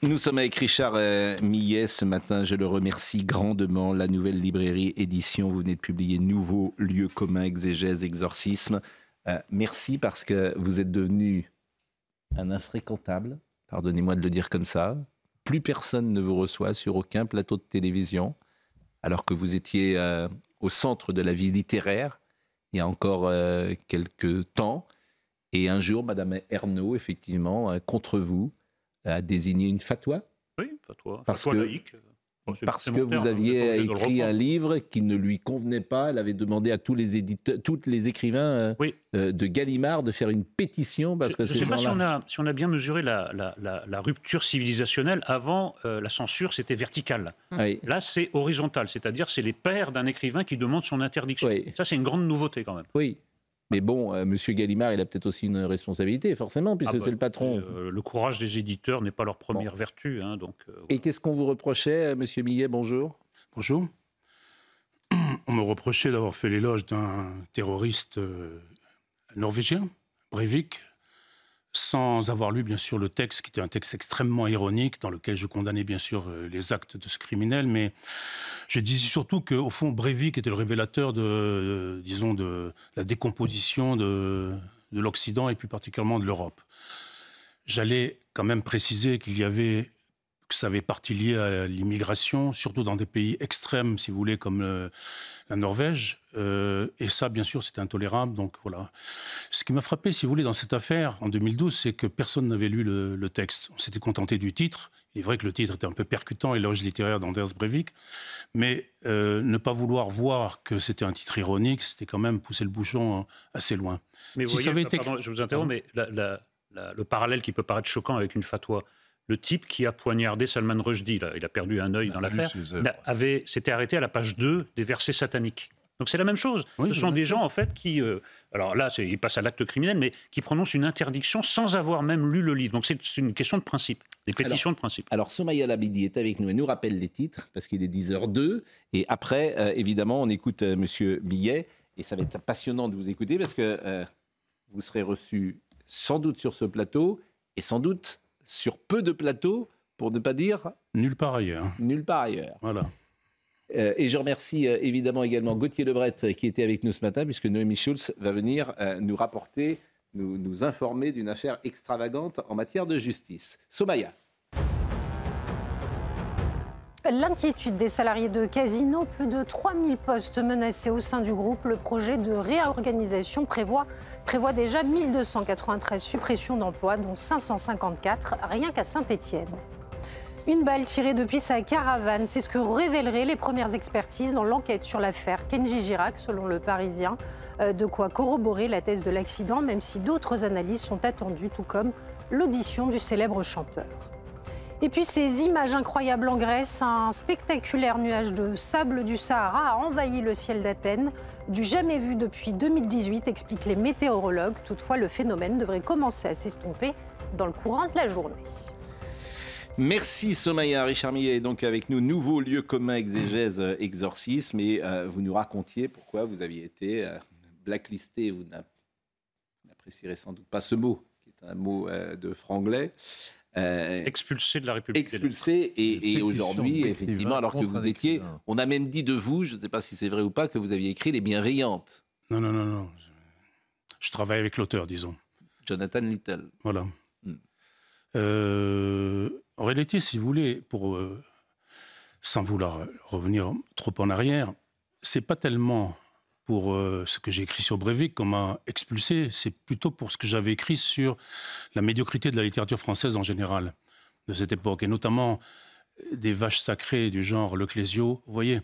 Nous sommes avec Richard Millet ce matin, je le remercie grandement. La nouvelle librairie édition, vous venez de publier Nouveau lieu commun, exégèse, exorcisme. Merci parce que vous êtes devenu un infréquentable, pardonnez-moi de le dire comme ça. Plus personne ne vous reçoit sur aucun plateau de télévision, alors que vous étiez au centre de la vie littéraire il y a encore quelques temps. Et un jour, Madame Ernaud, effectivement, contre vous, a désigné une fatwa. Oui, fatwa. Parce fatwa que, laïque. Bon, parce que vous aviez écrit un livre qui ne lui convenait pas. Elle avait demandé à tous les écrivains de Gallimard de faire une pétition. Parce que je ne sais pas si on a bien mesuré la rupture civilisationnelle. Avant, la censure, c'était vertical. Oui. Là, c'est horizontal. C'est-à-dire, c'est les pairs d'un écrivain qui demandent son interdiction. Oui. Ça, c'est une grande nouveauté quand même. Oui. Mais bon, Monsieur Gallimard, il a peut-être aussi une responsabilité, forcément, puisque c'est le patron. Le courage des éditeurs n'est pas leur première vertu. Hein, donc, Et qu'est-ce qu'on vous reprochait, Monsieur Millet? Bonjour. Bonjour. On me reprochait d'avoir fait l'éloge d'un terroriste norvégien, Breivik, sans avoir lu, bien sûr, le texte, qui était un texte extrêmement ironique, dans lequel je condamnais, bien sûr, les actes de ce criminel. Mais je disais surtout qu'au fond, Breivik était le révélateur de la décomposition de l'Occident et plus particulièrement de l'Europe. J'allais quand même préciser que ça avait partie liée à l'immigration, surtout dans des pays extrêmes, si vous voulez, comme la Norvège. Et ça, bien sûr, c'était intolérable. Donc voilà. Ce qui m'a frappé, si vous voulez, dans cette affaire, en 2012, c'est que personne n'avait lu le texte. On s'était contenté du titre. Il est vrai que le titre était un peu percutant, éloge littéraire d'Anders Breivik. Mais ne pas vouloir voir que c'était un titre ironique, c'était quand même pousser le bouchon assez loin. Mais si vous ça avait voyez, été... pardon, je vous interromps, mais le parallèle qui peut paraître choquant avec une fatwa, le type qui a poignardé Salman Rushdie, là, il a perdu un œil dans l'affaire, s'était arrêté à la page 2 des versets sataniques. Donc c'est la même chose. Oui, ce sont des gens, en fait, qui... alors là, ils passent à l'acte criminel, mais qui prononcent une interdiction sans avoir même lu le livre. Donc c'est une question de principe, des pétitions de principe. Alors Soumaïa Labidi est avec nous et nous rappelle les titres, parce qu'il est 10h02. Et après, évidemment, on écoute Monsieur Millet. Et ça va être passionnant de vous écouter, parce que vous serez reçu sans doute sur ce plateau, et sans doute sur peu de plateaux, pour ne pas dire... Nulle part ailleurs. Nulle part ailleurs. Voilà. Et je remercie évidemment également Gauthier Lebret qui était avec nous ce matin, puisque Noémie Schulz va venir nous rapporter, nous informer d'une affaire extravagante en matière de justice. Soumaïa. L'inquiétude des salariés de Casino, plus de 3000 postes menacés au sein du groupe. Le projet de réorganisation prévoit déjà 1293 suppressions d'emplois, dont 554 rien qu'à Saint-Étienne. Une balle tirée depuis sa caravane, c'est ce que révéleraient les premières expertises dans l'enquête sur l'affaire Kenji Girac, selon Le Parisien. De quoi corroborer la thèse de l'accident, même si d'autres analyses sont attendues, tout comme l'audition du célèbre chanteur. Et puis ces images incroyables en Grèce, un spectaculaire nuage de sable du Sahara a envahi le ciel d'Athènes, du jamais vu depuis 2018, expliquent les météorologues. Toutefois, le phénomène devrait commencer à s'estomper dans le courant de la journée. Merci Soumaïa. Richard Millet est donc avec nous. Nouveau lieu commun, exégèse, exorcisme. Et vous nous racontiez pourquoi vous aviez été blacklisté. Vous n'apprécierez sans doute pas ce mot, qui est un mot de franglais. Expulsé de la République. Expulsé, et aujourd'hui, effectivement, alors que vous étiez, on a même dit de vous, je ne sais pas si c'est vrai ou pas, que vous aviez écrit Les Bienveillantes. Non. Je travaille avec l'auteur, disons. Jonathan Little. Voilà. En réalité, si vous voulez, sans vouloir revenir trop en arrière, c'est pas tellement pour ce que j'ai écrit sur Breivik qu'on m'a expulsé, c'est plutôt pour ce que j'avais écrit sur la médiocrité de la littérature française en général de cette époque, et notamment des vaches sacrées du genre Le Clésio, vous voyez,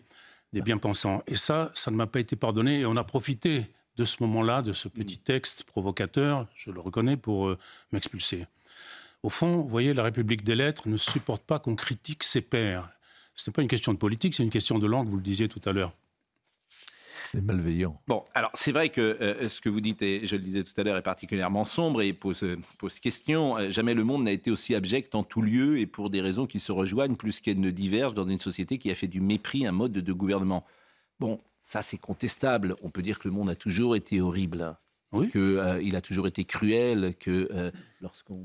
des bien-pensants. Et ça ne m'a pas été pardonné, et on a profité de ce moment-là, de ce petit texte provocateur, je le reconnais, pour m'expulser. Au fond, vous voyez, la République des lettres ne supporte pas qu'on critique ses pairs. Ce n'est pas une question de politique, c'est une question de langue, vous le disiez tout à l'heure. C'est malveillant. Bon, alors c'est vrai que ce que vous dites, et je le disais tout à l'heure, est particulièrement sombre et pose question. Jamais le monde n'a été aussi abject en tout lieu et pour des raisons qui se rejoignent plus qu'elles ne divergent dans une société qui a fait du mépris un mode de gouvernement. Bon, ça c'est contestable. On peut dire que le monde a toujours été horrible, oui. qu'il a toujours été cruel, que lorsqu'on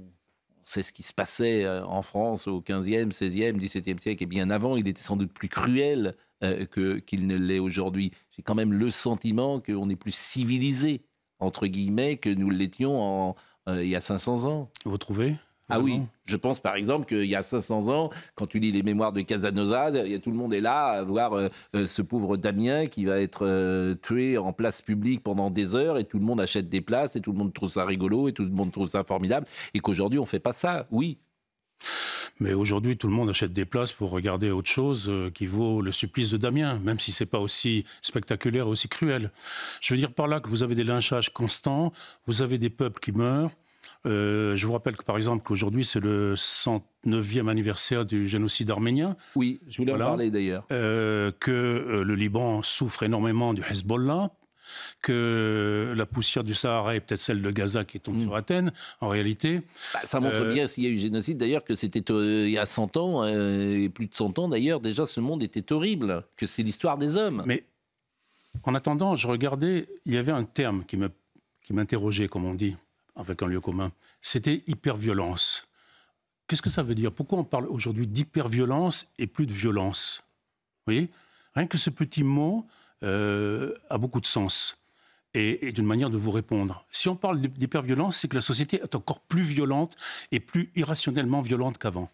sait ce qui se passait en France au 15e, 16e, 17e siècle, et bien avant, il était sans doute plus cruel qu'il ne l'est aujourd'hui. J'ai quand même le sentiment qu'on est plus civilisé, entre guillemets, que nous l'étions il y a 500 ans. Vous trouvez ? Ah oui, je pense par exemple qu'il y a 500 ans, quand tu lis les mémoires de Casanova, tout le monde est là à voir ce pauvre Damien qui va être tué en place publique pendant des heures, et tout le monde achète des places, et tout le monde trouve ça rigolo, et tout le monde trouve ça formidable, et qu'aujourd'hui on ne fait pas ça, oui. Mais aujourd'hui, tout le monde achète des places pour regarder autre chose qui vaut le supplice de Damien, même si ce n'est pas aussi spectaculaire et aussi cruel. Je veux dire par là que vous avez des lynchages constants, vous avez des peuples qui meurent. Je vous rappelle que, par exemple, qu'aujourd'hui, c'est le 109e anniversaire du génocide arménien. Oui, je voulais en parler d'ailleurs. Que le Liban souffre énormément du Hezbollah, que la poussière du Sahara est peut-être celle de Gaza qui tombe sur Athènes, en réalité. Ça montre bien, s'il y a eu génocide, d'ailleurs, que c'était il y a 100 ans, et plus de 100 ans d'ailleurs, déjà ce monde était horrible, que c'est l'histoire des hommes. Mais en attendant, je regardais, il y avait un terme qui m'interrogeait, comme on dit, avec un lieu commun, c'était hyperviolence. Qu'est-ce que ça veut dire? Pourquoi on parle aujourd'hui d'hyperviolence et plus de violence? Vous voyez? Rien que ce petit mot a beaucoup de sens et d'une manière de vous répondre. Si on parle d'hyperviolence, c'est que la société est encore plus violente et plus irrationnellement violente qu'avant.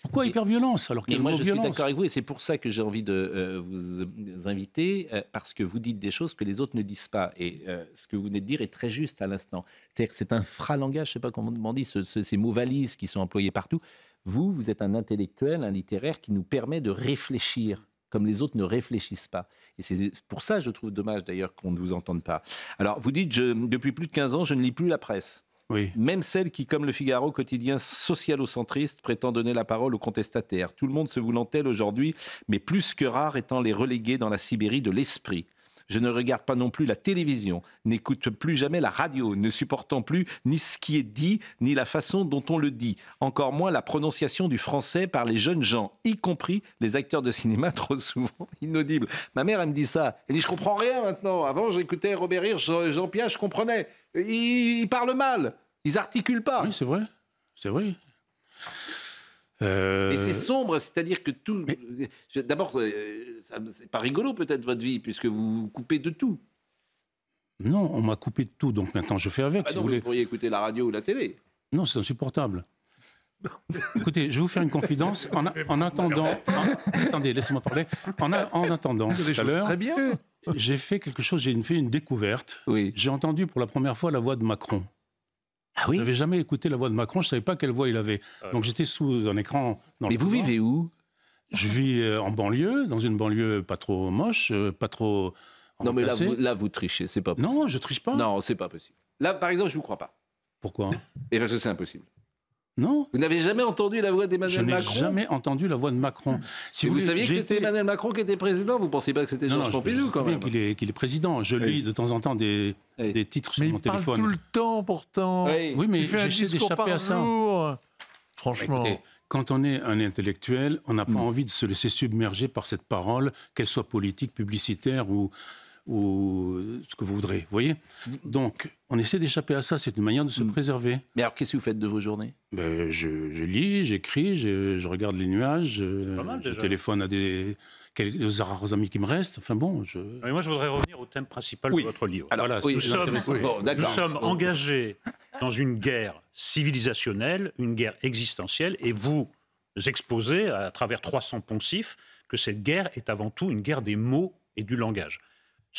Pourquoi hyperviolence alors qu'il y a le mot violence? Moi, je suis d'accord avec vous, et c'est pour ça que j'ai envie de vous inviter, parce que vous dites des choses que les autres ne disent pas. Et ce que vous venez de dire est très juste à l'instant. C'est-à-dire que c'est un fralangage, je ne sais pas comment on dit, ces mots valises qui sont employés partout. Vous êtes un intellectuel, un littéraire qui nous permet de réfléchir, comme les autres ne réfléchissent pas. Et c'est pour ça, je trouve dommage d'ailleurs qu'on ne vous entende pas. Alors, vous dites, depuis plus de 15 ans, je ne lis plus la presse. Oui. Même celle qui, comme le Figaro, quotidien socialo-centriste, prétend donner la parole aux contestataires. Tout le monde se voulant tel aujourd'hui, mais plus que rare étant les relégués dans la Sibérie de l'esprit. Je ne regarde pas non plus la télévision, n'écoute plus jamais la radio, ne supportant plus ni ce qui est dit, ni la façon dont on le dit. Encore moins la prononciation du français par les jeunes gens, y compris les acteurs de cinéma trop souvent inaudibles. Ma mère, elle me dit ça. Elle dit, je comprends rien maintenant. Avant, j'écoutais Robert Hirsch, Jean-Pierre, je comprenais. Ils parlent mal. Ils articulent pas. Oui, c'est vrai. C'est vrai. Mais c'est sombre, c'est-à-dire que tout... D'abord, c'est pas rigolo peut-être votre vie, puisque vous vous coupez de tout. Non, on m'a coupé de tout, donc maintenant je fais avec. Si vous pourriez écouter la radio ou la télé. Non, c'est insupportable. Écoutez, je vais vous faire une confidence. En attendant... attendez, laissez-moi parler. En attendant, tout à l'heure, très bien. J'ai fait quelque chose, j'ai fait une découverte. Oui. J'ai entendu pour la première fois la voix de Macron. Ah oui? Je n'avais jamais écouté la voix de Macron, je ne savais pas quelle voix il avait. Donc j'étais sous un écran. Mais vous vivez où? Je vis en banlieue, dans une banlieue pas trop moche, pas trop... Non mais là vous trichez, c'est pas possible. Non, je triche pas. Non, c'est pas possible. Là, par exemple, je vous crois pas. Pourquoi? Et parce que c'est impossible. Non. Vous n'avez jamais entendu la voix d'Emmanuel Macron? Je n'ai jamais entendu la voix de Macron. Si vous saviez que c'était Emmanuel Macron qui était président, vous ne pensiez pas que c'était Georges Pompidou quand même? Qu'il est président. Je lis de temps en temps des titres sur mon téléphone. Mais il parle tout le temps pourtant. Oui, mais il fait un discours par jour. Franchement. Écoutez, quand on est un intellectuel, on n'a pas envie de se laisser submerger par cette parole, qu'elle soit politique, publicitaire ou ce que vous voudrez. Vous voyez? Donc, on essaie d'échapper à ça. C'est une manière de se préserver. Mais alors, qu'est-ce que vous faites de vos journées? Je lis, j'écris, je regarde les nuages, je téléphone à quelques rares amis qui me restent. Enfin bon, Mais moi, je voudrais revenir au thème principal de votre livre. Alors, voilà, nous sommes engagés dans une guerre civilisationnelle, une guerre existentielle, et vous exposez, à travers 300 poncifs, que cette guerre est avant tout une guerre des mots et du langage.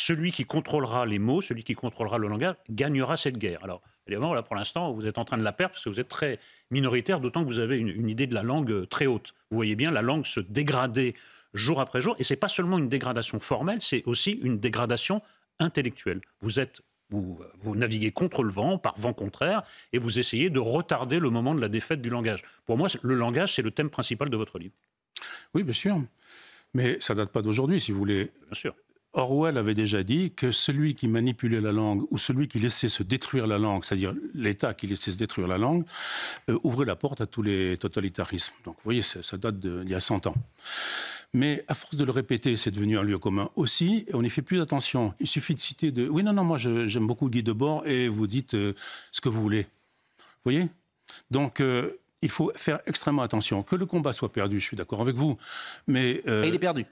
Celui qui contrôlera les mots, celui qui contrôlera le langage, gagnera cette guerre. Alors, évidemment, là, pour l'instant, vous êtes en train de la perdre parce que vous êtes très minoritaire, d'autant que vous avez une idée de la langue très haute. Vous voyez bien la langue se dégrader jour après jour, et ce n'est pas seulement une dégradation formelle, c'est aussi une dégradation intellectuelle. Vous naviguez contre le vent, par vent contraire, et vous essayez de retarder le moment de la défaite du langage. Pour moi, le langage, c'est le thème principal de votre livre. Oui, bien sûr. Mais ça ne date pas d'aujourd'hui, si vous voulez. Bien sûr. Orwell avait déjà dit que celui qui manipulait la langue ou celui qui laissait se détruire la langue, c'est-à-dire l'État qui laissait se détruire la langue, ouvrait la porte à tous les totalitarismes. Donc vous voyez, ça date d'il y a 100 ans. Mais à force de le répéter, c'est devenu un lieu commun aussi, et on n'y fait plus attention. Il suffit de citer moi j'aime beaucoup Guy Debord, et vous dites ce que vous voulez. Vous voyez? Donc, il faut faire extrêmement attention. Que le combat soit perdu, je suis d'accord avec vous, mais... il est perdu.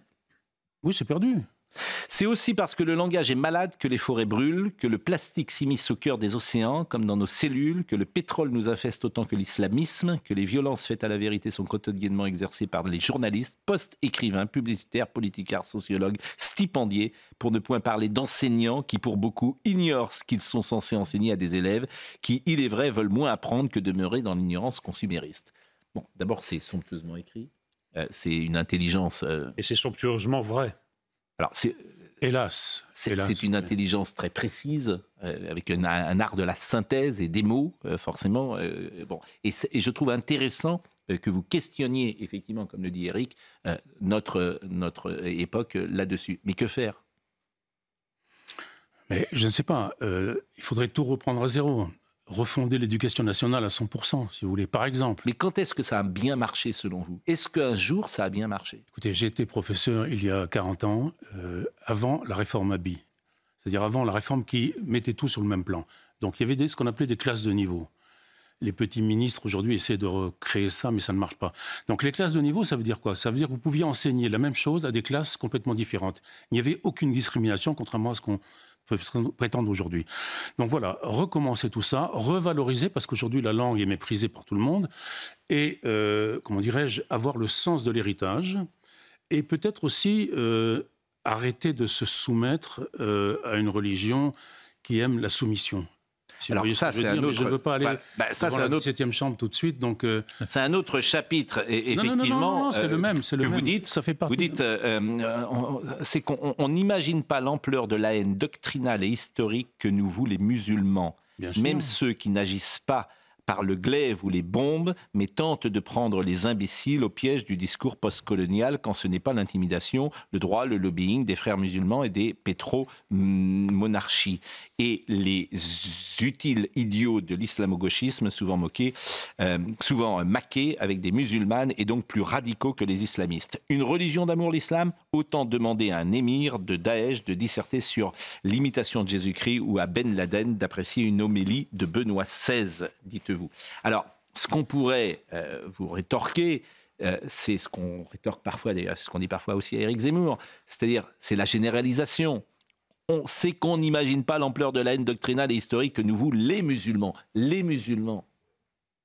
Oui, c'est perdu. C'est aussi parce que le langage est malade que les forêts brûlent, que le plastique s'immisce au cœur des océans, comme dans nos cellules, que le pétrole nous infeste autant que l'islamisme, que les violences faites à la vérité sont quotidiennement exercées par les journalistes, post-écrivains, publicitaires, politicards, sociologues, stipendiés, pour ne point parler d'enseignants qui, pour beaucoup, ignorent ce qu'ils sont censés enseigner à des élèves qui, il est vrai, veulent moins apprendre que demeurer dans l'ignorance consumériste. Bon, d'abord, c'est somptueusement écrit, c'est une intelligence... Et c'est somptueusement vrai. Alors, hélas, c'est une intelligence très précise, avec un art de la synthèse et des mots, forcément. Bon. Et je trouve intéressant que vous questionniez, effectivement, comme le dit Eric, notre époque là-dessus. Mais que faire? Mais je ne sais pas. Il faudrait tout reprendre à zéro. Refonder l'éducation nationale à 100%, si vous voulez, par exemple. Mais quand est-ce que ça a bien marché, selon vous? Est-ce qu'un jour, ça a bien marché? Écoutez, j'ai été professeur il y a 40 ans, avant la réforme Abi. C'est-à-dire avant la réforme qui mettait tout sur le même plan. Donc il y avait ce qu'on appelait des classes de niveau. Les petits ministres, aujourd'hui, essaient de recréer ça, mais ça ne marche pas. Donc les classes de niveau, ça veut dire quoi? Ça veut dire que vous pouviez enseigner la même chose à des classes complètement différentes. Il n'y avait aucune discrimination, contrairement à ce qu'on prétendre aujourd'hui. Donc voilà, recommencer tout ça, revaloriser, parce qu'aujourd'hui la langue est méprisée par tout le monde, et, comment dirais-je, avoir le sens de l'héritage, et peut-être aussi arrêter de se soumettre à une religion qui aime la soumission. Si alors ça, c'est un autre... Je ne veux pas aller ça, dans la 17e chambre tout de suite, donc... C'est un autre chapitre, et effectivement... Non, c'est le même, c'est le même. Vous dites, ça fait partie... Vous dites, c'est qu'on n'imagine pas l'ampleur de la haine doctrinale et historique que nous vouent les musulmans. Même ceux qui n'agissent pas par le glaive ou les bombes, mais tentent de prendre les imbéciles au piège du discours postcolonial quand ce n'est pas l'intimidation, le droit, le lobbying des frères musulmans et des pétro-monarchies. Et les utiles idiots de l'islamo-gauchisme, souvent moqués, souvent maqués avec des musulmanes et donc plus radicaux que les islamistes. Une religion d'amour, l'islam? Autant demander à un émir de Daesh de disserter sur l'imitation de Jésus-Christ ou à Ben Laden d'apprécier une homélie de Benoît XVI, dites-vous. Alors, ce qu'on pourrait vous rétorquer, c'est ce qu'on rétorque parfois, d'ailleurs, ce qu'on dit parfois aussi à Éric Zemmour, c'est-à-dire, c'est la généralisation. On sait qu'on n'imagine pas l'ampleur de la haine doctrinale et historique que nous vouent les musulmans. Les musulmans.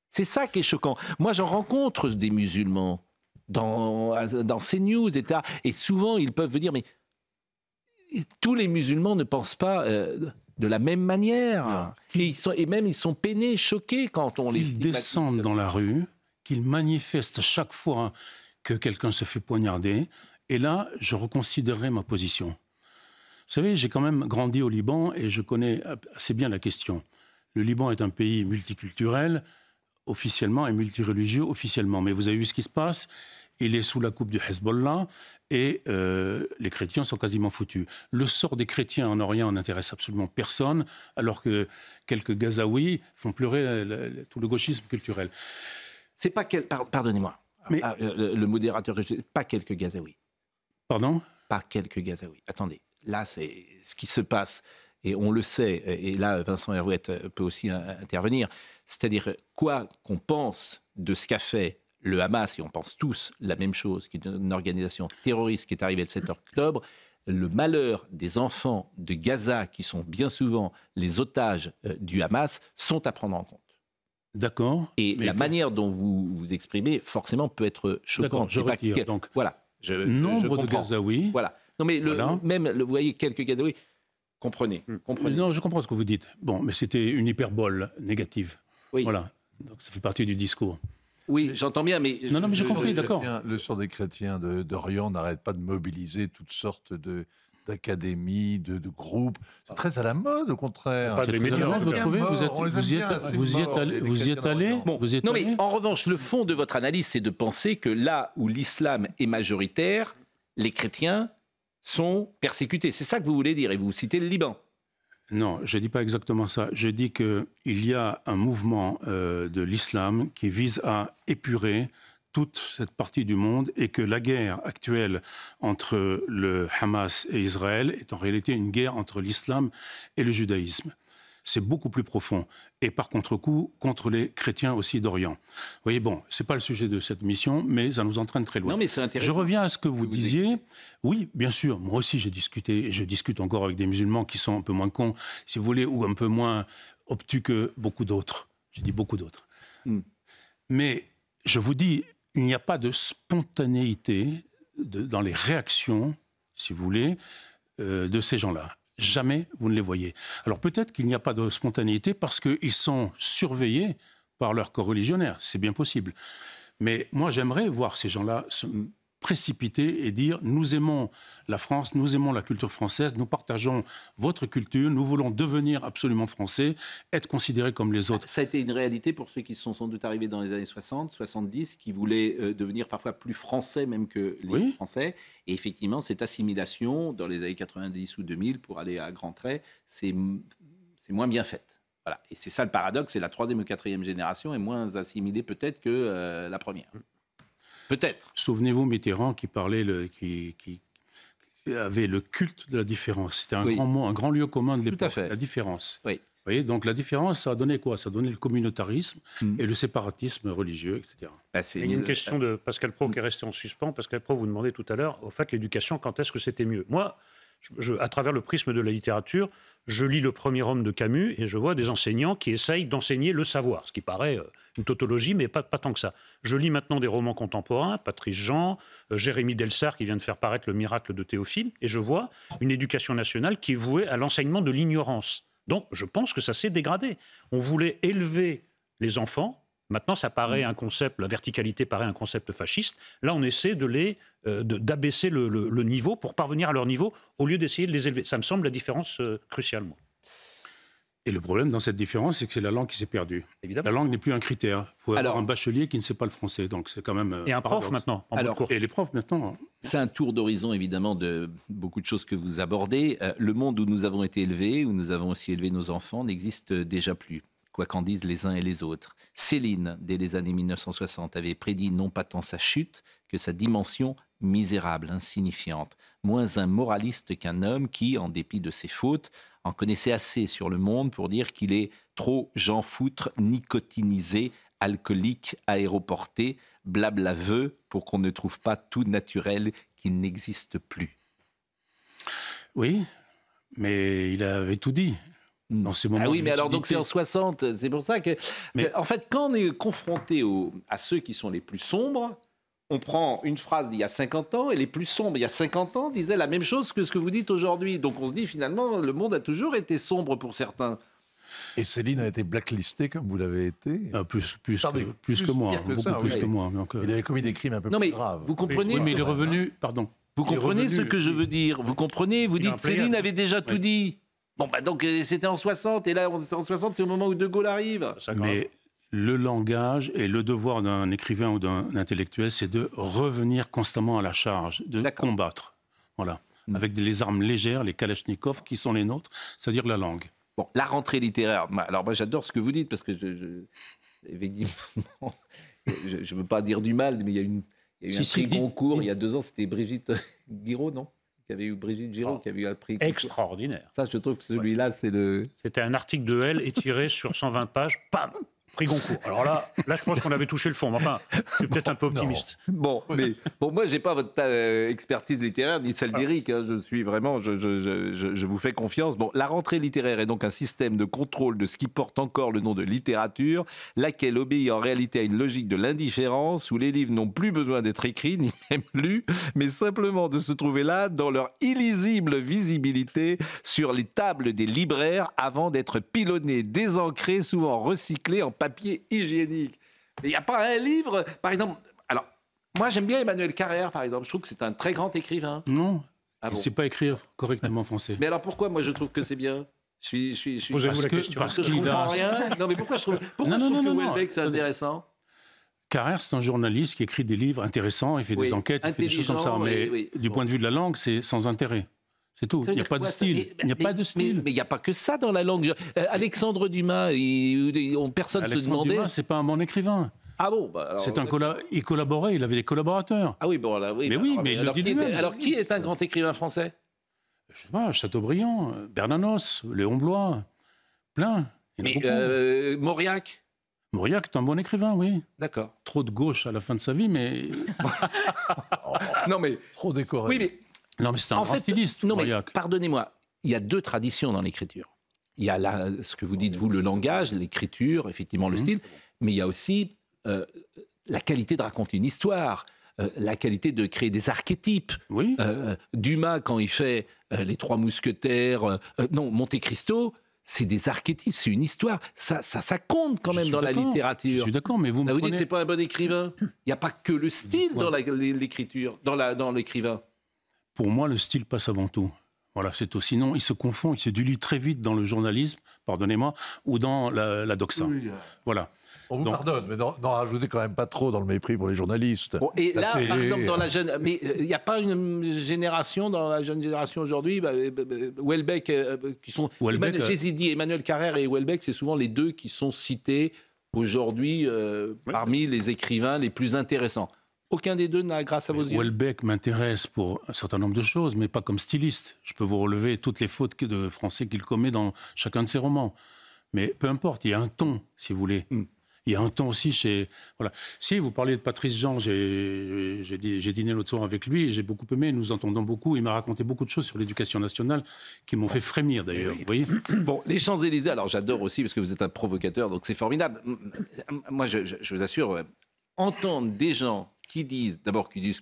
C'est ça qui est choquant. Moi, j'en rencontre des musulmans dans CNews, etc. Et souvent, ils peuvent dire, mais tous les musulmans ne pensent pas de la même manière. Et même, ils sont peinés, choqués quand on les... Ils descendent dans la rue, qu'ils manifestent chaque fois que quelqu'un se fait poignarder. Et là, je reconsidérerai ma position. Vous savez, j'ai quand même grandi au Liban et je connais assez bien la question. Le Liban est un pays multiculturel, officiellement, et multireligieux, officiellement. Mais vous avez vu ce qui se passe? Il est sous la coupe du Hezbollah et les chrétiens sont quasiment foutus. Le sort des chrétiens en Orient n'intéresse absolument personne, alors que quelques Gazaouis font pleurer tout le gauchisme culturel. C'est pas pardonnez-moi, mais le modérateur, pas quelques Gazaouis. Pardon? Pas quelques Gazaouis. Attendez. Là, c'est ce qui se passe, et on le sait, et là, Vincent Herouette peut aussi intervenir, c'est-à-dire quoi qu'on pense de ce qu'a fait le Hamas, et on pense tous la même chose, qui est une organisation terroriste qui est arrivée le 7 octobre, le malheur des enfants de Gaza, qui sont bien souvent les otages du Hamas, sont à prendre en compte. D'accord. Et la manière dont vous vous exprimez, forcément, peut être choquante. Je retire. Donc, voilà. Nombre de Gazaouis... Voilà. Non, mais vous voyez, quelques Gazaouis, comprenez. Non, je comprends ce que vous dites. Bon, mais c'était une hyperbole négative. Oui. Voilà. Donc ça fait partie du discours. Oui, j'entends bien, mais... Non, mais j'ai compris, d'accord. Le sort des chrétiens d'Orient n'arrête pas de mobiliser toutes sortes d'académies, de groupes. C'est très à la mode, au contraire. Pas très à la mode, vous trouvez? Vous y êtes allé? Non, mais en revanche, le fond de votre analyse, c'est de penser que là où l'islam est majoritaire, les chrétiens sont persécutés. C'est ça que vous voulez dire, et vous citez le Liban. Non, je ne dis pas exactement ça. Je dis qu'il y a un mouvement de l'islam qui vise à épurer toute cette partie du monde et que la guerre actuelle entre le Hamas et Israël est en réalité une guerre entre l'islam et le judaïsme. c'est beaucoup plus profond. Et par contre-coup, contre les chrétiens aussi d'Orient. Vous voyez, bon, ce n'est pas le sujet de cette mission, mais ça nous entraîne très loin. Non, mais c'est intéressant. Je reviens à ce que vous disiez. Oui, bien sûr, moi aussi j'ai discuté, et je discute encore avec des musulmans qui sont un peu moins cons, si vous voulez, ou un peu moins obtus que beaucoup d'autres. Je dis beaucoup d'autres. Mais je vous dis, il n'y a pas de spontanéité dans les réactions, si vous voulez, de ces gens-là. Jamais vous ne les voyez. Alors peut-être qu'il n'y a pas de spontanéité parce qu'ils sont surveillés par leurs coreligionnaires. C'est bien possible. Mais moi, j'aimerais voir ces gens-là se précipiter et dire « Nous aimons la France, nous aimons la culture française, nous partageons votre culture, nous voulons devenir absolument français, être considérés comme les autres. » Ça a été une réalité pour ceux qui sont sans doute arrivés dans les années 60, 70, qui voulaient devenir parfois plus français même que les Français. Et effectivement, cette assimilation dans les années 90 ou 2000, pour aller à grands traits, c'est moins bien faite. Voilà. Et c'est ça le paradoxe, c'est la 3e ou 4e génération est moins assimilée peut-être que la première. Peut-être. Souvenez-vous Mitterrand qui parlait, qui avait le culte de la différence. C'était un grand mot, un grand lieu commun de l'époque. Tout à fait. La différence. Oui. Vous voyez, donc la différence, ça a donné quoi? Ça a donné le communautarisme et le séparatisme religieux, etc. Il y a une question de Pascal Praud qui est restée en suspens. Pascal Praud, vous demandez tout à l'heure, au fait, l'éducation, quand est-ce que c'était mieux? Moi, à travers le prisme de la littérature, je lis Le Premier Homme de Camus et je vois des enseignants qui essayent d'enseigner le savoir, ce qui paraît une tautologie, mais pas tant que ça. Je lis maintenant des romans contemporains, Patrice Jean, Jérémy Delsart qui vient de faire paraître Le Miracle de Théophile, et je vois une éducation nationale qui est vouée à l'enseignement de l'ignorance. Donc je pense que ça s'est dégradé. On voulait élever les enfants. Maintenant, ça paraît un concept, la verticalité paraît un concept fasciste. Là, on essaie d'abaisser le niveau pour parvenir à leur niveau au lieu d'essayer de les élever. Ça me semble la différence cruciale, moi. Et le problème dans cette différence, c'est que c'est la langue qui s'est perdue. Évidemment. La langue n'est plus un critère. Il faut avoir un bachelier qui ne sait pas le français. Donc c'est quand même. Et un prof maintenant. Et les profs maintenant. C'est un tour d'horizon évidemment de beaucoup de choses que vous abordez. Le monde où nous avons été élevés, où nous avons aussi élevé nos enfants, n'existe déjà plus. Quoi qu'en disent les uns et les autres. Céline, dès les années 1960, avait prédit non pas tant sa chute que sa dimension misérable, insignifiante. Moins un moraliste qu'un homme qui, en dépit de ses fautes, en connaissait assez sur le monde pour dire qu'il est trop Jean Foutre, nicotinisé, alcoolique, aéroporté, blablaveux, pour qu'on ne trouve pas tout naturel qui n'existe plus. Oui, mais il avait tout dit. Dans ces moments mais alors donc c'est en 60, c'est pour ça que... en fait, quand on est confronté à ceux qui sont les plus sombres, on prend une phrase d'il y a 50 ans, et les plus sombres, il y a 50 ans, disaient la même chose que ce que vous dites aujourd'hui. Donc on se dit finalement, le monde a toujours été sombre pour certains. Et Céline a été blacklistée comme vous l'avez été plus que moi, beaucoup plus que moi. Donc, il avait commis des crimes un peu plus graves. Vous comprenez mais il est revenu, pardon. Vous comprenez ce que je veux dire? Vous comprenez? Vous dites Céline avait déjà tout dit. Bon, donc c'était en 60, et là, en 60, c'est au moment où De Gaulle arrive. Mais le langage et le devoir d'un écrivain ou d'un intellectuel, c'est de revenir constamment à la charge, de combattre. Voilà. Avec les armes légères, les kalachnikovs, qui sont les nôtres, c'est-à-dire la langue. Bon, la rentrée littéraire. Alors, moi, j'adore ce que vous dites, parce que effectivement, je ne veux pas dire du mal, mais il y a eu un prix Goncourt, il y a 2 ans, c'était Brigitte Giraud, non? Qui avait eu Brigitte Giraud, qui avait eu un prix extraordinaire. Ça, je trouve que celui-là, c'est le... C'était un article de Elle étiré sur 120 pages, pam, prix Goncourt. Alors là, je pense qu'on avait touché le fond. Mais enfin, je suis peut-être un peu optimiste. Bon, mais pour moi, j'ai pas votre expertise littéraire ni celle d'Éric. Hein. Je suis vraiment, je vous fais confiance. Bon, la rentrée littéraire est donc un système de contrôle de ce qui porte encore le nom de littérature, laquelle obéit en réalité à une logique de l'indifférence où les livres n'ont plus besoin d'être écrits ni même lus, mais simplement de se trouver là dans leur illisible visibilité sur les tables des libraires avant d'être pilonnés, désancrés, souvent recyclés en papier hygiénique. Il n'y a pas un livre, par exemple... Alors, moi, j'aime bien Emmanuel Carrère, par exemple. Je trouve que c'est un très grand écrivain. Non, il ne sait pas écrire correctement français. Mais alors, pourquoi moi, je trouve que c'est bien? Posez-vous la question. Parce que je comprends rien. Non, mais pourquoi je trouve que Houellebecq, c'est intéressant? Carrère, c'est un journaliste qui écrit des livres intéressants, il fait des enquêtes, il fait des choses comme ça. Mais du point de vue de la langue, c'est sans intérêt. C'est tout. Il n'y a pas de style. Il n'y a pas de style. Mais il n'y a pas que ça dans la langue. Alexandre Dumas, personne ne se demandait. Dumas, c'est pas un bon écrivain. Ah bon, il collaborait, il avait des collaborateurs. Ah oui, bon là, oui. Mais oui, mais il le dit lui-même. Alors qui est un grand écrivain français? Je sais pas, Chateaubriand, Bernanos, Léon Bloy. Plein. Il y en a beaucoup. Mauriac? Mauriac est un bon écrivain, oui. D'accord. Trop de gauche à la fin de sa vie, mais... Non, mais... Trop décoré. Oui, mais... Non, mais c'est un grand styliste, non, mais Mauriac. pardonnez-moi, il y a deux traditions dans l'écriture. Il y a ce que vous dites, vous, le langage, l'écriture, effectivement, le style, mais il y a aussi la qualité de raconter une histoire, la qualité de créer des archétypes. Oui. Dumas, quand il fait Les Trois Mousquetaires, non, Monte Cristo, c'est des archétypes, c'est une histoire. Ça compte quand même dans la Je littérature. suis d'accord, mais vous me Vous prenez... dites c'est pas un bon écrivain. Il n'y a pas que le style dans l'écriture, dans l'écrivain. Pour moi, le style passe avant tout. Voilà, c'est tout. Sinon, il se confond, il se dilue très vite dans le journalisme, pardonnez-moi, ou dans la doxa. Oui. Voilà. On vous Donc- pardonne, mais n'en rajoutez quand même pas trop dans le mépris pour les journalistes. Bon, et La là, télé, par exemple, dans la jeune, mais il n'y a pas une génération dans la jeune génération aujourd'hui, Houellebecq, qui sont Houellebecq, j'ai dit Emmanuel Carrère et Houellebecq, c'est souvent les deux qui sont cités aujourd'hui parmi les écrivains les plus intéressants. Aucun des deux n'a grâce à vos yeux. Houellebecq m'intéresse pour un certain nombre de choses, mais pas comme styliste. Je peux vous relever toutes les fautes de français qu'il commet dans chacun de ses romans. Mais peu importe, il y a un ton, si vous voulez. Il y a un ton aussi chez... Voilà. Si vous parlez de Patrice Jean, j'ai dîné l'autre soir avec lui, et j'ai beaucoup aimé, nous entendons beaucoup, il m'a raconté beaucoup de choses sur l'éducation nationale qui m'ont fait frémir d'ailleurs, vous voyez. Bon, les Champs-Élysées, alors j'adore aussi parce que vous êtes un provocateur, donc c'est formidable. Moi, je vous assure, entendre des gens qui disent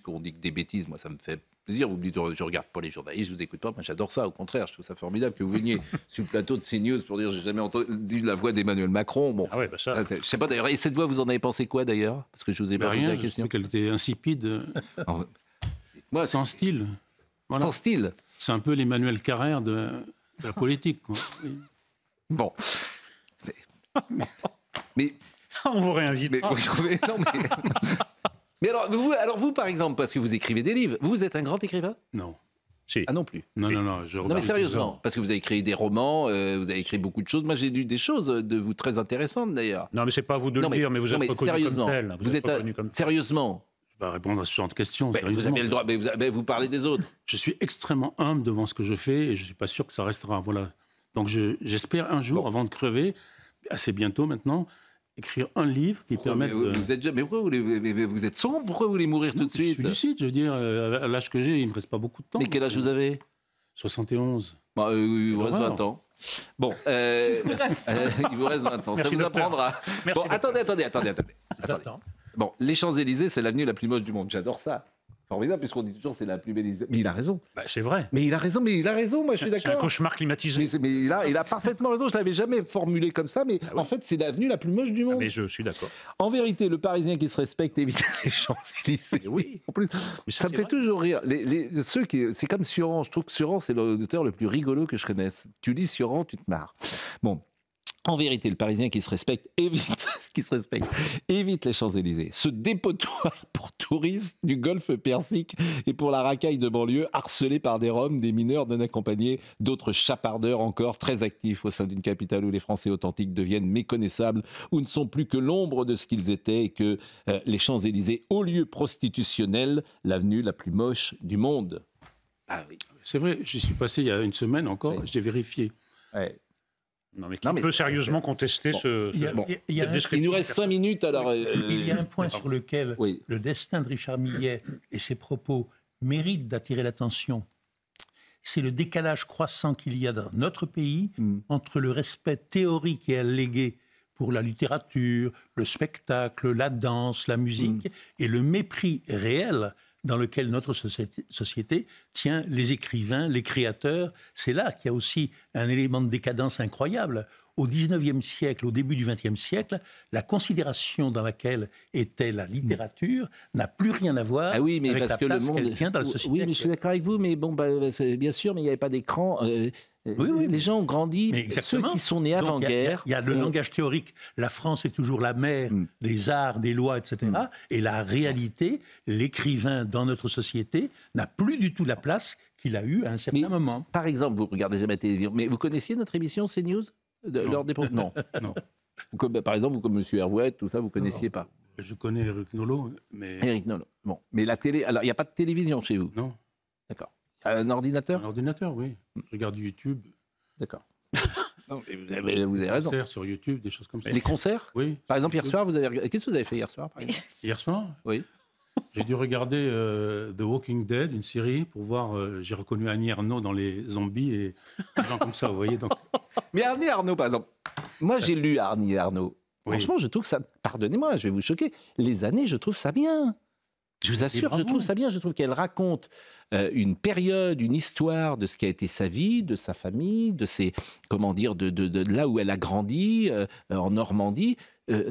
qu'on dit que des bêtises, moi ça me fait plaisir. Vous me dites, je regarde pas les journalistes, je vous écoute pas. Moi j'adore ça, au contraire, je trouve ça formidable que vous veniez sur le plateau de CNews pour dire j'ai jamais entendu la voix d'Emmanuel Macron. Bon, Ah ouais, bah ça. je sais pas d'ailleurs. Et cette voix, vous en avez pensé quoi d'ailleurs? Parce que je vous ai pas posé Rien, la je question. trouvais qu'elle était insipide, Moi, sans style. Voilà. sans style. C'est un peu l'Emmanuel Carrère de la politique, quoi. Oui. Bon. Mais On vous réinvite. non, mais mais alors vous, par exemple, parce que vous écrivez des livres, vous êtes un grand écrivain? Non. Si. Ah non plus. Non, Oui. non. Non mais sérieusement, parce que vous avez écrit des romans, vous avez écrit beaucoup de choses. Moi j'ai lu des choses de vous très intéressantes d'ailleurs. Non, mais c'est pas à vous de Non, le dire, mais vous êtes reconnu sérieusement, comme tel. vous êtes reconnu comme tel. sérieusement. Je vais répondre à ce genre de questions. Mais vous sérieusement. avez le droit, mais vous parlez des autres. Je suis extrêmement humble devant ce que je fais et je ne suis pas sûr que ça restera. Voilà. Donc j'espère un jour, avant de crever, assez bientôt maintenant, écrire un livre qui permette de... Mais pourquoi vous êtes sombre? Pourquoi vous voulez mourir tout de Je suite? suis lucide, je veux dire, à l'âge que j'ai, il ne me reste pas beaucoup de temps. Mais quel âge vous avez? 71. Bah, il vous reste Voilà. 20 ans. Bon, il vous reste 20 ans. Merci, ça vous docteur. apprendra. Merci, Bon, attendez. J'attends. Bon, les Champs-Élysées, c'est l'avenue la plus moche du monde. J'adore ça. Formidable, puisqu'on dit toujours c'est la plus belle. Mais il a raison. Bah, c'est vrai. Mais il a raison, moi je suis C'est un d'accord. cauchemar climatisé. Mais il a parfaitement raison. Je l'avais jamais formulé comme ça, mais en fait, c'est l'avenue la plus moche du monde. Mais je suis d'accord. En vérité, le Parisien qui se respecte évite les Champs-Élysées. Oui. En plus, Mais ça me c'est fait vrai. toujours rire. C'est comme Sioran. Je trouve que Sioran, c'est l'auteur le plus rigolo que je connaisse. Tu lis Sioran, tu te marres. Bon. En vérité, le Parisien qui se respecte évite les Champs-Élysées. Ce dépotoir pour touristes du golfe Persique et pour la racaille de banlieue, harcelés par des Roms, des mineurs non accompagnés, d'autres chapardeurs encore très actifs au sein d'une capitale où les Français authentiques deviennent méconnaissables, où ne sont plus que l'ombre de ce qu'ils étaient et que les Champs-Élysées, au lieu prostitutionnel, l'avenue la plus moche du monde. Ah oui. C'est vrai, j'y suis passé il y a une semaine encore, Oui. j'ai vérifié. Ouais. Non, mais qui Non, mais peut c'est- sérieusement contester ce. Il y a- Bon. il y a cette un- description. Il nous reste 5 minutes, alors... Il y a un point sur lequel Oui. le destin de Richard Millet et ses propos méritent d'attirer l'attention. C'est le décalage croissant qu'il y a dans notre pays entre le respect théorique et allégué pour la littérature, le spectacle, la danse, la musique, et le mépris réel dans lequel notre société tient les écrivains, les créateurs. C'est là qu'il y a aussi un élément de décadence incroyable. Au XIXe siècle, au début du XXe siècle, la considération dans laquelle était la littérature n'a plus rien à voir Ah oui, mais avec parce la que le place monde. qu'elle tient dans la société. Oui, mais je suis actuelle. d'accord avec vous, mais bon, bien sûr, mais il n'y avait pas d'écran. oui. Les gens ont grandi. Mais Ceux exactement. qui sont nés Donc, avant-guerre. Il y a le ont- langage théorique. La France est toujours la mère des arts, des lois, etc. Et la réalité, l'écrivain dans notre société n'a plus du tout la place qu'il a eue à un certain Mais, moment. par exemple, vous regardez jamais la télévision, mais vous connaissiez notre émission CNews lors des Non. Non. Par exemple, vous comme M. Hervouet, tout ça, vous connaissiez pas. Je connais Eric Nolot, mais Éric Nolot. Bon, mais la télé. Alors, il n'y a pas de télévision chez vous. non. D'accord. Un ordinateur. Un ordinateur, oui. Je regarde du YouTube. D'accord. Non, vous avez raison. Des concerts sur YouTube, des choses comme ça. Les concerts? Oui. Par exemple, hier soir, qu'est-ce que vous avez fait hier soir, par exemple? Hier soir, Oui. j'ai dû regarder The Walking Dead, une série, pour voir. J'ai reconnu Annie Ernaux dans les zombies et des gens comme ça, vous voyez. Donc... Mais Annie Ernaux, par exemple. Moi, j'ai lu Annie Ernaux. Oui. Franchement, je trouve que ça. Pardonnez-moi, je vais vous choquer. Les années, je trouve ça bien. Je vous assure, je trouve ça bien. Je trouve qu'elle raconte une période, une histoire de ce qui a été sa vie, de sa famille, de ses, comment dire, de là où elle a grandi, en Normandie.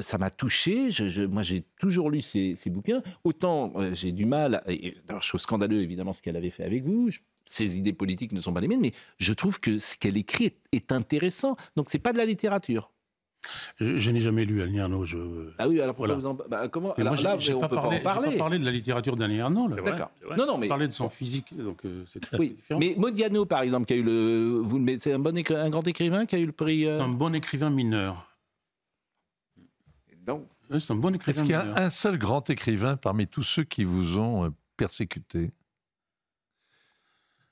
Ça m'a touché. Moi, j'ai toujours lu ses bouquins. Autant j'ai du mal. Alors, je trouve scandaleux, évidemment, ce qu'elle avait fait avec vous. Ses idées politiques ne sont pas les miennes, mais je trouve que ce qu'elle écrit est intéressant. Donc, c'est pas de la littérature. Je n'ai jamais lu Annie Ernaux. Ah oui, alors pourquoi Voilà. vous en... comment... Mais alors, moi, là, j'ai on pas peut pas en parlé, parler. j'ai pas parlé de la littérature d'Annie Ernaux. Là. D'accord. C'est vrai. Non, non, mais... Parler de son physique, donc c'est très Oui, différent. mais Modiano, par exemple, qui a eu le... C'est un grand écrivain qui a eu le prix... C'est un bon écrivain mineur. Donc, Oui, c'est un bon écrivain Est-ce qu'il y mineur. a un seul grand écrivain parmi tous ceux qui vous ont persécuté?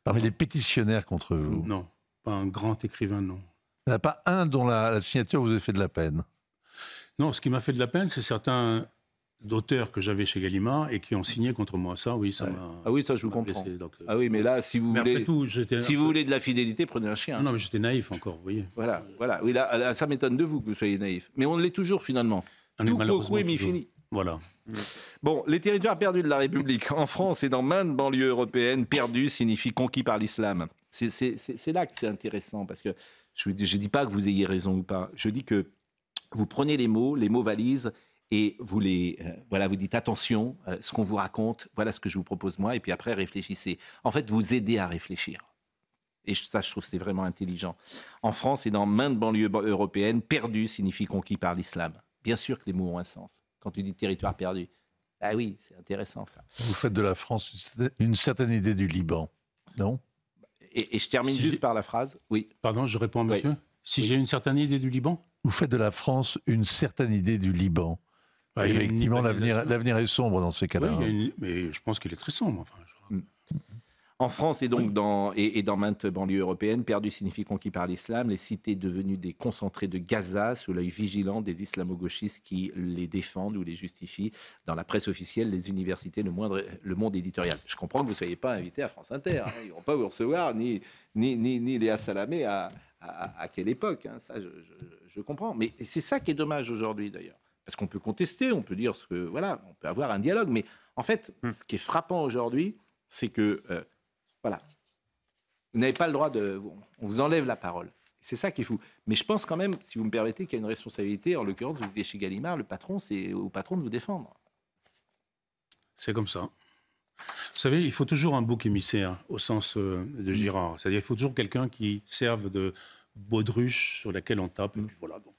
Parmi les pétitionnaires contre vous? Non, pas un grand écrivain, non. Il n'y en a pas un dont la signature vous a fait de la peine? Non, ce qui m'a fait de la peine, c'est certains d'auteurs que j'avais chez Gallimard et qui ont signé contre moi. Ça, oui, ça m'a... Ah oui, ça, je vous m'a comprends. blessé, donc, Ah oui, mais là, si vous mais voulez... après tout, j'étais... Si vous voulez de la fidélité, prenez un chien. Non, mais j'étais naïf encore, vous voyez. Voilà, voilà. Oui, là, ça m'étonne de vous que vous soyez naïf. Mais on l'est toujours, finalement. On est Tout malheureusement pro, mi toujours. fini. Voilà. Bon, les territoires perdus de la République, en France et dans maintes banlieues européennes, perdus signifie conquis par l'islam. C'est là que c'est intéressant, parce que je ne dis pas que vous ayez raison ou pas. Je dis que vous prenez les mots valises, et vous vous dites attention, ce qu'on vous raconte, voilà ce que je vous propose moi, et puis après réfléchissez. En fait, vous aidez à réfléchir. Et ça, je trouve que c'est vraiment intelligent. En France et dans maintes banlieues européennes, perdu signifie conquis par l'islam. Bien sûr que les mots ont un sens. Quand tu dis territoire perdu, ah oui, c'est intéressant ça. Vous faites de la France une certaine idée du Liban, non? Et je termine juste par la phrase. Oui. Pardon, je réponds à monsieur. Si j'ai une certaine idée du Liban? Vous faites de la France une certaine idée du Liban. Il y a une Effectivement, libanisation. l'avenir est sombre dans ces cas-là. Oui, mais je pense qu'il est très sombre. Enfin, En France et donc dans maintes banlieues européennes, perdu signifie conquis par l'islam, les cités devenues des concentrés de Gaza sous l'œil vigilant des islamo-gauchistes qui les défendent ou les justifient dans la presse officielle, les universités, le monde éditorial. Je comprends que vous ne soyez pas invité à France Inter. Hein. Ils ne vont pas vous recevoir, ni Léa Salamé à quelle époque. Hein. Ça, je comprends. Mais c'est ça qui est dommage aujourd'hui, d'ailleurs. Parce qu'on peut contester, on peut dire ce que... Voilà, on peut avoir un dialogue. Mais en fait, ce qui est frappant aujourd'hui, c'est que... Voilà. Vous n'avez pas le droit de... On vous enlève la parole. C'est ça qui est fou. Mais je pense quand même, si vous me permettez, qu'il y a une responsabilité. En l'occurrence, vous étiez chez Gallimard, le patron, c'est au patron de vous défendre. c'est comme ça. Vous savez, il faut toujours un bouc émissaire, au sens de Girard. C'est-à-dire qu'il faut toujours quelqu'un qui serve de baudruche sur laquelle on tape. Et puis voilà, donc...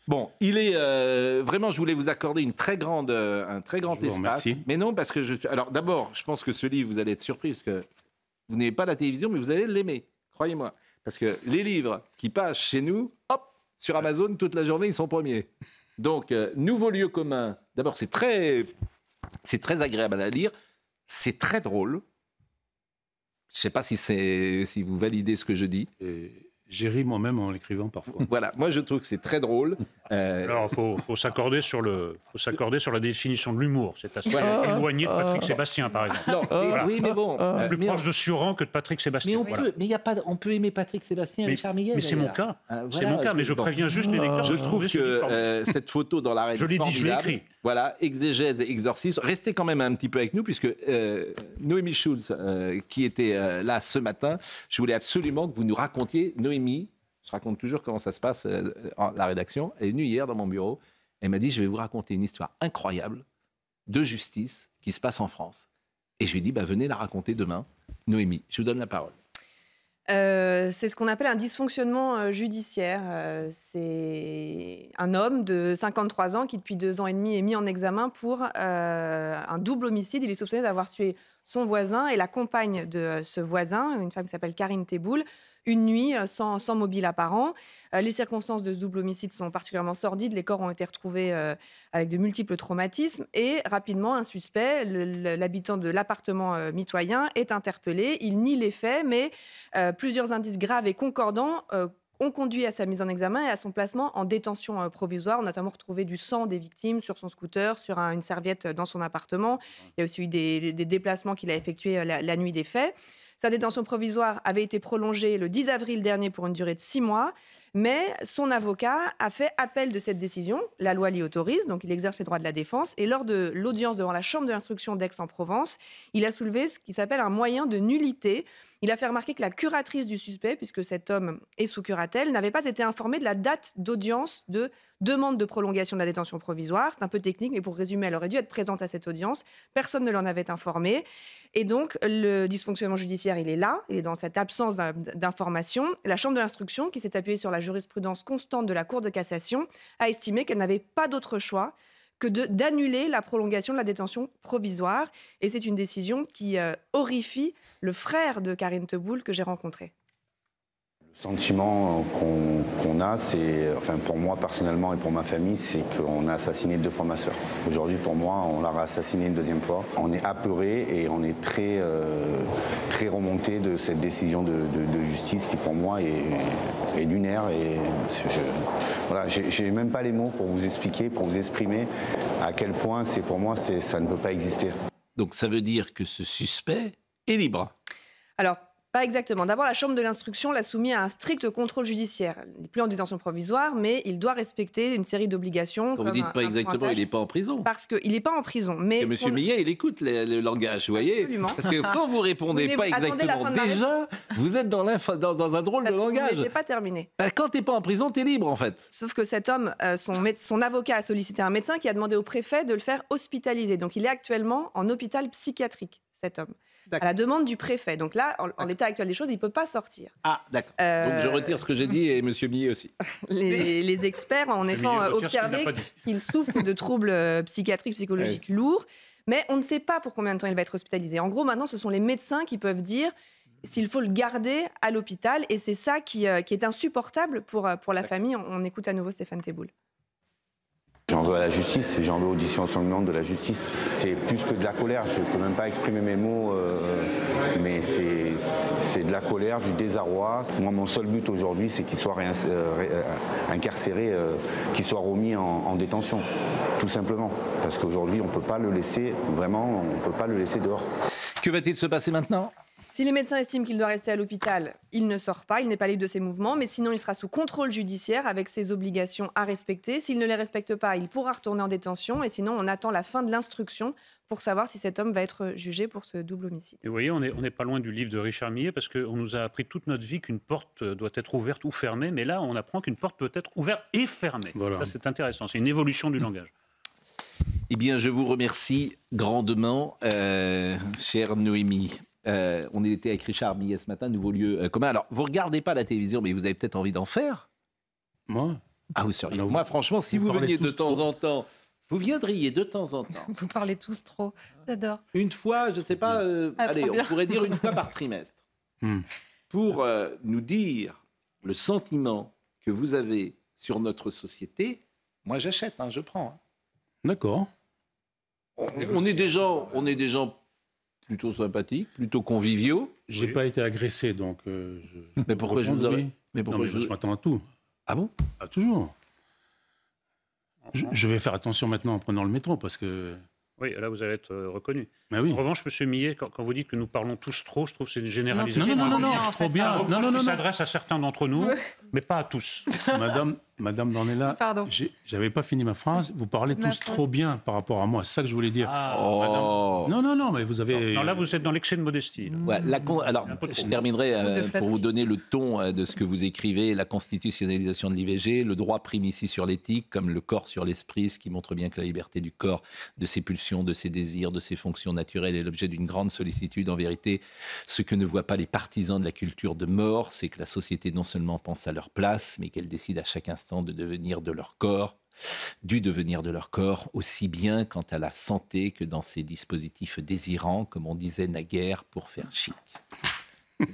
Bon, il est vraiment. Je voulais vous accorder un très grand espace. remercie. Mais non, parce que je suis. Alors d'abord, je pense que ce livre, vous allez être surpris parce que vous n'avez pas la télévision, mais vous allez l'aimer. Croyez-moi, parce que les livres qui passent chez nous, hop, sur Amazon toute la journée, ils sont premiers. Donc, nouveau lieu commun. D'abord, c'est très agréable à lire. C'est très drôle. Je ne sais pas si vous validez ce que je dis. J'ai ri moi-même en l'écrivant parfois. Voilà, moi je trouve que c'est très drôle. Alors, faut s'accorder sur la définition de l'humour. C'est assez éloigné de Patrick Sébastien, par exemple. Non, oui, mais bon. Plus proche de Sioran que de Patrick Sébastien. On peut aimer Patrick Sébastien et Richard Miguel. Mais c'est mon cas. C'est mon cas, mais je préviens juste les lecteurs. Je trouve que cette photo dans l'arrêt, je l'ai dit, je l'ai écrit. Voilà, exégèse et exorcisme. Restez quand même un petit peu avec nous, puisque Noémie Schulz, qui était là ce matin, je voulais absolument que vous nous racontiez. Noémie, je raconte toujours comment ça se passe à la rédaction. Elle est venue hier dans mon bureau. Elle m'a dit, je vais vous raconter une histoire incroyable de justice qui se passe en France. Et je lui ai dit, venez la raconter demain. Noémie, je vous donne la parole. C'est ce qu'on appelle un dysfonctionnement judiciaire. C'est un homme de 53 ans qui, depuis 2 ans et demi, est mis en examen pour un double homicide. Il est soupçonné d'avoir tué son voisin et la compagne de ce voisin, une femme qui s'appelle Karine Teboul, une nuit sans mobile apparent. Les circonstances de ce double homicide sont particulièrement sordides. Les corps ont été retrouvés avec de multiples traumatismes. Et rapidement, un suspect, l'habitant de l'appartement mitoyen, est interpellé. Il nie les faits, mais plusieurs indices graves et concordants ont conduit à sa mise en examen et à son placement en détention provisoire. On a notamment retrouvé du sang des victimes sur son scooter, sur une serviette dans son appartement. Il y a aussi eu des déplacements qu'il a effectués la nuit des faits. Sa détention provisoire avait été prolongée le 10 avril dernier pour une durée de 6 mois, mais son avocat a fait appel de cette décision. La loi l'y autorise, donc il exerce les droits de la défense. Et lors de l'audience devant la chambre de l'instruction d'Aix-en-Provence, il a soulevé ce qui s'appelle un moyen de nullité. Il a fait remarquer que la curatrice du suspect, puisque cet homme est sous curatelle, n'avait pas été informée de la date d'audience de demande de prolongation de la détention provisoire. C'est un peu technique, mais pour résumer, elle aurait dû être présente à cette audience. Personne ne l'en avait informée. Et donc, le dysfonctionnement judiciaire, il est là, il est dans cette absence d'information. La chambre de l'instruction, qui s'est appuyée sur la jurisprudence constante de la Cour de cassation, a estimé qu'elle n'avait pas d'autre choix que d'annuler la prolongation de la détention provisoire. Et c'est une décision qui horrifie le frère de Karim Teboul que j'ai rencontré. Le sentiment qu'on a, c'est, enfin pour moi personnellement et pour ma famille, c'est qu'on a assassiné 2 fois ma sœur. Aujourd'hui, pour moi, on l'a assassiné une 2e fois. On est apeuré et on est très remonté de cette décision de justice qui, pour moi, est lunaire. Et voilà, j'ai même pas les mots pour vous expliquer, pour vous exprimer à quel point pour moi, ça ne peut pas exister. Donc ça veut dire que ce suspect est libre. Alors, pas exactement. D'abord, la chambre de l'instruction l'a soumis à un strict contrôle judiciaire. Il n'est plus en détention provisoire, mais il doit respecter une série d'obligations. Quand vous dites pas exactement, il n'est pas en prison. Parce qu'il n'est pas en prison. Mais M. Millet, il écoute le langage, vous voyez. Absolument. Parce que quand vous répondez pas exactement, déjà, vous êtes dans un drôle de langage. Vous ne laissez pas terminer. Quand tu n'es pas en prison, tu es libre, en fait. Sauf que cet homme, son avocat a sollicité un médecin qui a demandé au préfet de le faire hospitaliser. Donc, il est actuellement en hôpital psychiatrique, cet homme. À la demande du préfet. Donc là, en l'état actuel des choses, il ne peut pas sortir. Ah, d'accord. Donc je retire ce que j'ai dit et M. Millet aussi. Les experts ont en effet observé qu'il souffre de troubles psychiatriques, psychologiques lourds, mais on ne sait pas pour combien de temps il va être hospitalisé. En gros, maintenant, ce sont les médecins qui peuvent dire s'il faut le garder à l'hôpital, et c'est ça qui est insupportable pour la famille. On écoute à nouveau Stéphane Teboul. J'en veux à la justice, j'en veux au dysfonctionnement de la justice. C'est plus que de la colère, je ne peux même pas exprimer mes mots, mais c'est de la colère, du désarroi. Moi, mon seul but aujourd'hui, c'est qu'il soit incarcéré, qu'il soit remis en détention, tout simplement. Parce qu'aujourd'hui, on ne peut pas le laisser, vraiment, on ne peut pas le laisser dehors. Que va-t-il se passer maintenant ? Si les médecins estiment qu'il doit rester à l'hôpital, il ne sort pas, il n'est pas libre de ses mouvements, mais sinon il sera sous contrôle judiciaire avec ses obligations à respecter. S'il ne les respecte pas, il pourra retourner en détention, et sinon on attend la fin de l'instruction pour savoir si cet homme va être jugé pour ce double homicide. Et vous voyez, on n'est pas loin du livre de Richard Millet, parce qu'on nous a appris toute notre vie qu'une porte doit être ouverte ou fermée, mais là on apprend qu'une porte peut être ouverte et fermée. Voilà. Ça, c'est intéressant, c'est une évolution du langage. Eh bien, je vous remercie grandement, chère Noémie. On était avec Richard Millet ce matin, nouveau lieu commun. Alors, vous ne regardez pas la télévision, mais vous avez peut-être envie d'en faire ? Moi ? Ah, vous seriez. Moi, franchement, si vous veniez de temps en temps, vous viendriez de temps en temps. Vous parlez tous trop, j'adore. Une fois, je ne sais pas, allez, on pourrait dire une fois par trimestre, pour nous dire le sentiment que vous avez sur notre société. Moi, j'achète, je prends. D'accord. On est des gens plutôt sympathiques, plutôt conviviaux. J'ai pas été agressé, donc. Mais pourquoi je vous aurais... Mais pourquoi je m'attends à tout. Ah bon ? Ah, toujours. Je vais faire attention maintenant en prenant le métro, parce que. Oui, là vous allez être reconnu. Mais oui. En revanche, M. Millet, quand vous dites que nous parlons tous trop, je trouve que c'est une généralisation. Non, trop bien. Ça s'adresse à certains d'entre nous, mais pas à tous. Madame Dornella, j'avais pas fini ma phrase. Vous parlez tous trop bien par rapport à moi. C'est ça que je voulais dire. Non, mais vous avez. Non, là, vous êtes dans l'excès de modestie. Ouais, alors, je terminerai pour vous donner le ton de ce que vous écrivez. La constitutionnalisation de l'IVG, le droit prime ici sur l'éthique, comme le corps sur l'esprit, ce qui montre bien que la liberté du corps, de ses pulsions, de ses désirs, de ses fonctions naturelles est l'objet d'une grande sollicitude. En vérité, ce que ne voient pas les partisans de la culture de mort, c'est que la société non seulement pense à leur place, mais qu'elle décide à chaque instant du devenir de leur corps, aussi bien quant à la santé que dans ces dispositifs désirants, comme on disait naguère, pour faire chic.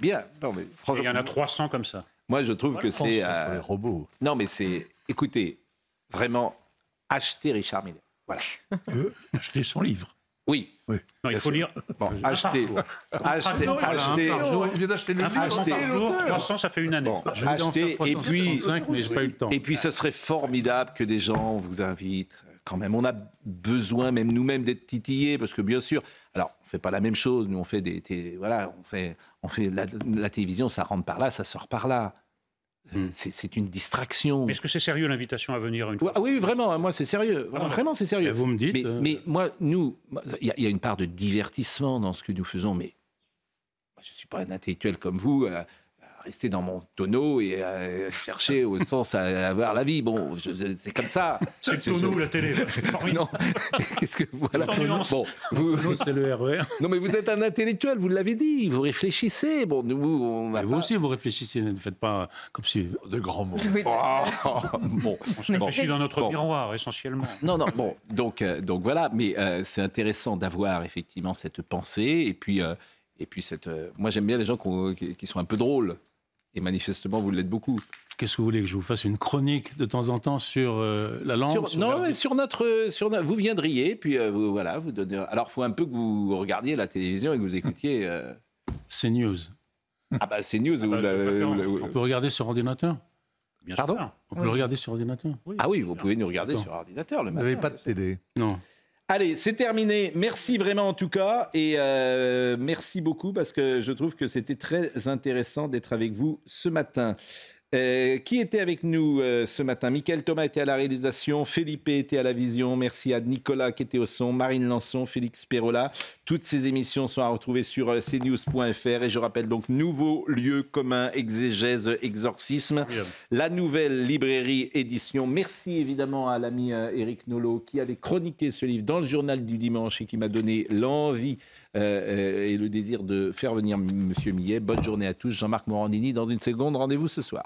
Bien, non mais franchement, il y en a 300 comme ça. Moi, je trouve que c'est les robots. Non, mais c'est, écoutez, vraiment, achetez Richard Millet. Voilà. Achetez son livre. Oui. Non, il faut lire. Bon, acheter. Il vient d'acheter le livre. 300, ça fait une année. Bon, Je voulais en faire acheter. 365, mais j'ai pas eu le temps. Et puis, ce serait formidable que des gens vous invitent. Quand même, on a besoin, même nous-mêmes, d'être titillés, parce que bien sûr, alors, on fait pas la même chose. Nous, on fait on fait la télévision, ça rentre par là, ça sort par là. C'est une distraction. Mais est-ce que c'est sérieux l'invitation à venir une fois? Ah oui, vraiment, moi c'est sérieux. Vraiment, c'est sérieux. Et vous me dites. Mais moi, il y a une part de divertissement dans ce que nous faisons, mais moi, je ne suis pas un intellectuel comme vous, à rester dans mon tonneau et à chercher au sens à avoir la vie. Bon, c'est comme ça. C'est le tonneau ou la télé. Non, qu'est-ce que voilà. Bon, Non, c'est le RER. non, mais vous êtes un intellectuel, vous l'avez dit, vous réfléchissez. Bon, nous, on a Et vous aussi, vous réfléchissez, ne faites pas comme si. De grands mots. Oui. bon, On se réfléchit dans notre miroir, essentiellement. Non, bon, donc voilà, mais c'est intéressant d'avoir effectivement cette pensée, et puis moi j'aime bien les gens qui sont un peu drôles, et manifestement vous l'êtes beaucoup. Qu'est-ce que vous voulez que je vous fasse une chronique de temps en temps sur la langue sur notre, vous viendriez, puis voilà, vous donnez. Alors il faut un peu que vous regardiez la télévision et que vous écoutiez. CNews. Ah bah c'est news. On peut regarder sur ordinateur. Bien Pardon sûr. On peut le regarder sur ordinateur. Ah oui, vous pouvez nous regarder sur ordinateur le Vous matin. n'avez pas de télé. Non. Allez, c'est terminé. Merci vraiment en tout cas. Et merci beaucoup parce que je trouve que c'était très intéressant d'être avec vous ce matin. Qui était avec nous ce matin? Mickaël Thomas était à la réalisation, Felipe était à la vision, merci à Nicolas qui était au son, Marine Lançon, Félix Perola. Toutes ces émissions sont à retrouver sur cnews.fr et je rappelle donc nouveau lieu commun, exégèse, exorcisme, la nouvelle librairie édition. Merci évidemment à l'ami Éric Nolot qui avait chroniqué ce livre dans le journal du dimanche et qui m'a donné l'envie et le désir de faire venir Monsieur Millet. Bonne journée à tous, Jean-Marc Morandini dans une seconde, rendez-vous ce soir.